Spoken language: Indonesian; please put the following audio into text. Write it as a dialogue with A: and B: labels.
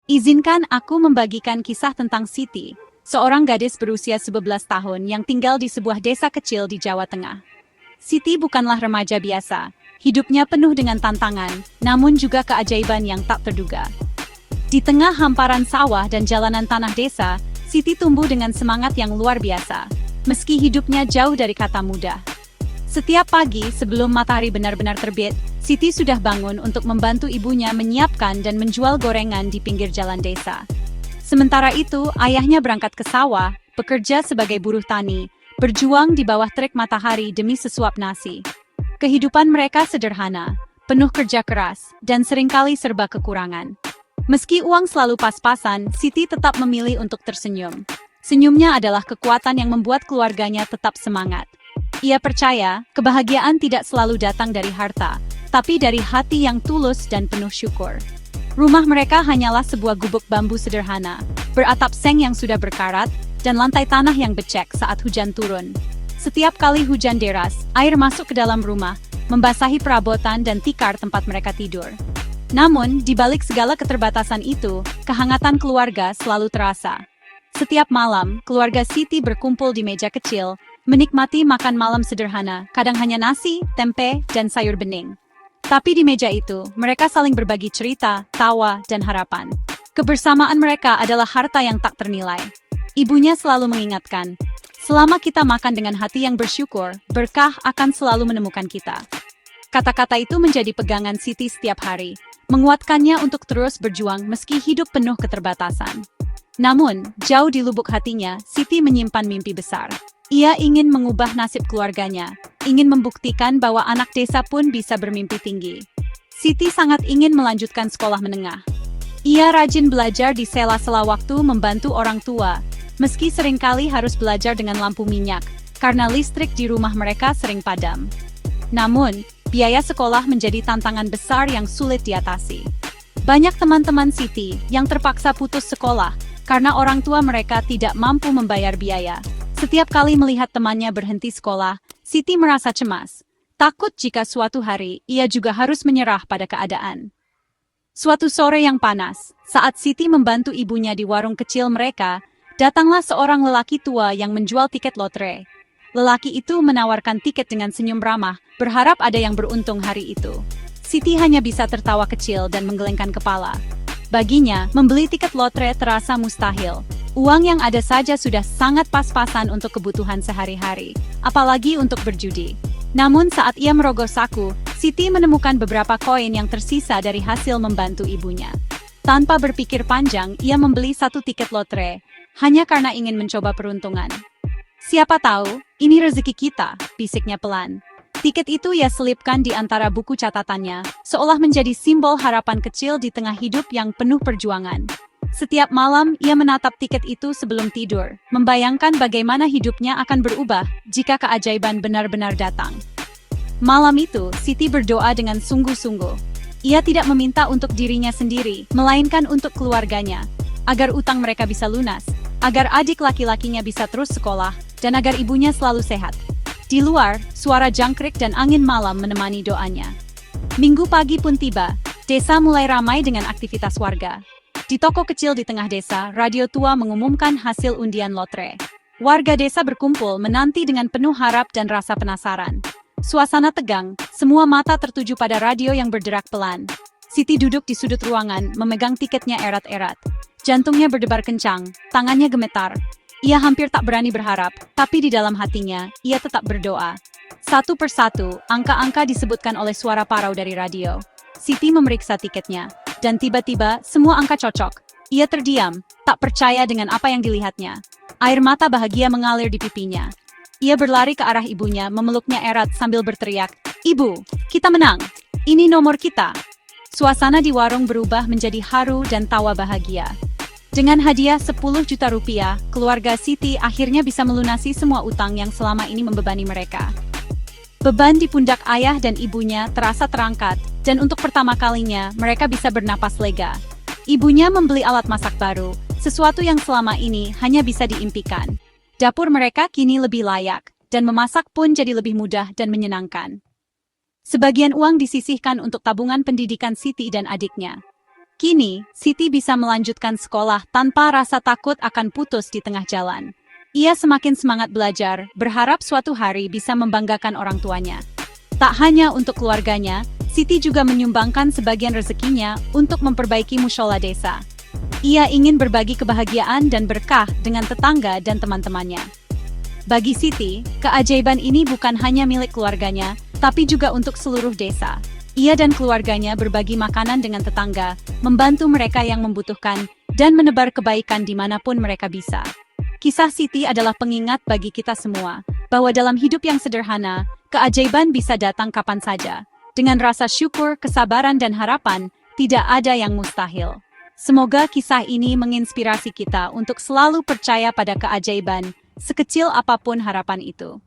A: Izinkan aku membagikan kisah tentang Siti, seorang gadis berusia 11 tahun yang tinggal di sebuah desa kecil di Jawa Tengah. Siti bukanlah remaja biasa, hidupnya penuh dengan tantangan, namun juga keajaiban yang tak terduga. Di tengah hamparan sawah dan jalanan tanah desa, Siti tumbuh dengan semangat yang luar biasa, meski hidupnya jauh dari kata mudah. Setiap pagi sebelum matahari benar-benar terbit, Siti sudah bangun untuk membantu ibunya menyiapkan dan menjual gorengan di pinggir jalan desa. Sementara itu, ayahnya berangkat ke sawah, bekerja sebagai buruh tani, berjuang di bawah terik matahari demi sesuap nasi. Kehidupan mereka sederhana, penuh kerja keras, dan seringkali serba kekurangan. Meski uang selalu pas-pasan, Siti tetap memilih untuk tersenyum. Senyumnya adalah kekuatan yang membuat keluarganya tetap semangat. Ia percaya, kebahagiaan tidak selalu datang dari harta, tapi dari hati yang tulus dan penuh syukur. Rumah mereka hanyalah sebuah gubuk bambu sederhana, beratap seng yang sudah berkarat, dan lantai tanah yang becek saat hujan turun. Setiap kali hujan deras, air masuk ke dalam rumah, membasahi perabotan dan tikar tempat mereka tidur. Namun, di balik segala keterbatasan itu, kehangatan keluarga selalu terasa. Setiap malam, keluarga Siti berkumpul di meja kecil, menikmati makan malam sederhana, kadang hanya nasi, tempe, dan sayur bening. Tapi di meja itu, mereka saling berbagi cerita, tawa, dan harapan. Kebersamaan mereka adalah harta yang tak ternilai. Ibunya selalu mengingatkan, selama kita makan dengan hati yang bersyukur, berkah akan selalu menemukan kita. Kata-kata itu menjadi pegangan Siti setiap hari, menguatkannya untuk terus berjuang meski hidup penuh keterbatasan. Namun, jauh di lubuk hatinya, Siti menyimpan mimpi besar. Ia ingin mengubah nasib keluarganya, ingin membuktikan bahwa anak desa pun bisa bermimpi tinggi. Siti sangat ingin melanjutkan sekolah menengah. Ia rajin belajar di sela-sela waktu membantu orang tua, meski seringkali harus belajar dengan lampu minyak, karena listrik di rumah mereka sering padam. Namun, biaya sekolah menjadi tantangan besar yang sulit diatasi. Banyak teman-teman Siti yang terpaksa putus sekolah karena orang tua mereka tidak mampu membayar biaya. Setiap kali melihat temannya berhenti sekolah, Siti merasa cemas. Takut jika suatu hari ia juga harus menyerah pada keadaan. Suatu sore yang panas, saat Siti membantu ibunya di warung kecil mereka, datanglah seorang lelaki tua yang menjual tiket lotre. Lelaki itu menawarkan tiket dengan senyum ramah, berharap ada yang beruntung hari itu. Siti hanya bisa tertawa kecil dan menggelengkan kepala. Baginya, membeli tiket lotre terasa mustahil. Uang yang ada saja sudah sangat pas-pasan untuk kebutuhan sehari-hari, apalagi untuk berjudi. Namun saat ia merogoh saku, Siti menemukan beberapa koin yang tersisa dari hasil membantu ibunya. Tanpa berpikir panjang, ia membeli satu tiket lotre, hanya karena ingin mencoba peruntungan. Siapa tahu, ini rezeki kita, bisiknya pelan. Tiket itu ia selipkan di antara buku catatannya, seolah menjadi simbol harapan kecil di tengah hidup yang penuh perjuangan. Setiap malam, ia menatap tiket itu sebelum tidur, membayangkan bagaimana hidupnya akan berubah jika keajaiban benar-benar datang. Malam itu, Siti berdoa dengan sungguh-sungguh. Ia tidak meminta untuk dirinya sendiri, melainkan untuk keluarganya, agar utang mereka bisa lunas, agar adik laki-lakinya bisa terus sekolah, dan agar ibunya selalu sehat. Di luar, suara jangkrik dan angin malam menemani doanya. Minggu pagi pun tiba, desa mulai ramai dengan aktivitas warga. Di toko kecil di tengah desa, radio tua mengumumkan hasil undian lotre. Warga desa berkumpul menanti dengan penuh harap dan rasa penasaran. Suasana tegang, semua mata tertuju pada radio yang berderak pelan. Siti duduk di sudut ruangan, memegang tiketnya erat-erat. Jantungnya berdebar kencang, tangannya gemetar. Ia hampir tak berani berharap, tapi di dalam hatinya, ia tetap berdoa. Satu persatu, angka-angka disebutkan oleh suara parau dari radio. Siti memeriksa tiketnya, dan tiba-tiba semua angka cocok. Ia terdiam, tak percaya dengan apa yang dilihatnya. Air mata bahagia mengalir di pipinya. Ia berlari ke arah ibunya, memeluknya erat sambil berteriak, "Ibu, kita menang! Ini nomor kita!" Suasana di warung berubah menjadi haru dan tawa bahagia. Dengan hadiah 10 juta rupiah, keluarga Siti akhirnya bisa melunasi semua utang yang selama ini membebani mereka. Beban di pundak ayah dan ibunya terasa terangkat, dan untuk pertama kalinya mereka bisa bernapas lega. Ibunya membeli alat masak baru, sesuatu yang selama ini hanya bisa diimpikan. Dapur mereka kini lebih layak, dan memasak pun jadi lebih mudah dan menyenangkan. Sebagian uang disisihkan untuk tabungan pendidikan Siti dan adiknya. Kini, Siti bisa melanjutkan sekolah tanpa rasa takut akan putus di tengah jalan. Ia semakin semangat belajar, berharap suatu hari bisa membanggakan orang tuanya. Tak hanya untuk keluarganya, Siti juga menyumbangkan sebagian rezekinya untuk memperbaiki mushola desa. Ia ingin berbagi kebahagiaan dan berkah dengan tetangga dan teman-temannya. Bagi Siti, keajaiban ini bukan hanya milik keluarganya, tapi juga untuk seluruh desa. Ia dan keluarganya berbagi makanan dengan tetangga, membantu mereka yang membutuhkan, dan menebar kebaikan dimanapun mereka bisa. Kisah Siti adalah pengingat bagi kita semua, bahwa dalam hidup yang sederhana, keajaiban bisa datang kapan saja. Dengan rasa syukur, kesabaran, dan harapan, tidak ada yang mustahil. Semoga kisah ini menginspirasi kita untuk selalu percaya pada keajaiban, sekecil apapun harapan itu.